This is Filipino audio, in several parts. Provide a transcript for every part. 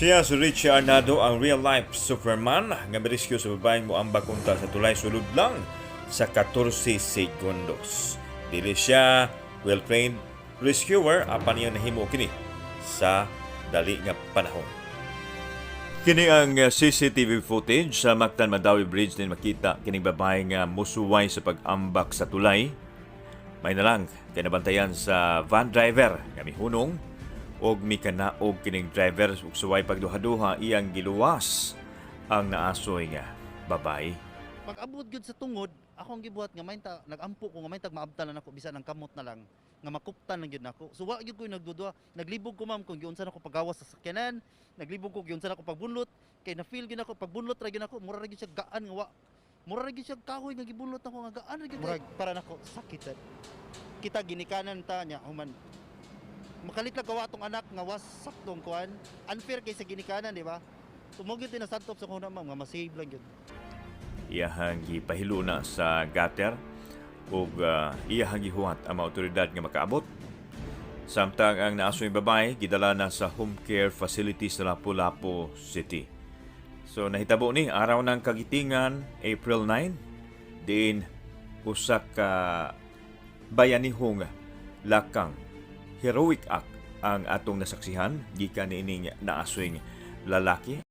Siya si Richie Arnado ang real-life Superman nga mirescue sa babayeng moambak unta sa tulay sulod lang sa 14 segundos. Dili siya well-trained rescuer apan niya nahimo kini sa dali nga panahon. Kini ang CCTV footage sa Mactan Mandawi Bridge din makita kining babae nga musuway sa pag-ambak sa tulay. May nalang kinabantayan sa van driver nga mihunong og mikanaog kining driver ug suway pagduha-duha iyang giluwas ang naasoy nga babae. Pag abot gyud sa tungod, ako ang gibuhat nga mainta nagampo ko nga mainta maabtan na nako bisan ang kamot na lang nga makuptan lang gyud nako. So wa gyud ko nagdudua, naglibog ko ma'am kung giunsa nako pagawas sa sakyanan, naglibog ko giunsa nako pagbunlot kay na feel gyud nako pagbunlot ra gyud nako mura ra gyud siya gaan nga wa. Mura ra gyud siya kahoy nga gibunlot nako nga gaan ra gyud para nako sakitan. Kita ginikanan ta nya human makalit lang gawa tong anak nga was saktong kuan unfair kay sa ginikanan di ba tumugid din na santop sa kuna ma'am nga masave lang gyud Iyahang gipahilo na sa gutter ug iyahang gihuwat ang mga otoridad nga makaabot. Samtang ang naasoy babae gidala na sa home care facility sa Lapu-Lapu City. So nahitabo ni araw ng kagitingan April 9 din usa ka bayanihong lakang heroic act ang atong nasaksihan gikan niining naasoy lalaki.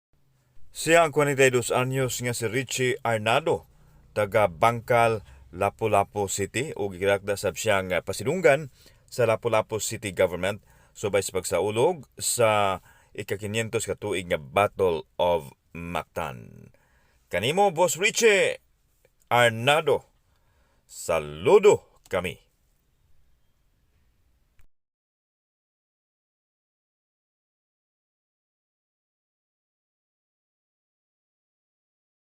Siya ang 42 anyos nga si Richie Arnado, taga Bangkal, Lapu-Lapu City ug girakda sab siyang pasidunggan sa Lapu-Lapu City Government subay sa pagsaulog sa ika-500 ka tuig nga Battle of Mactan. Kanimo Boss Richie Arnado, saludo kami.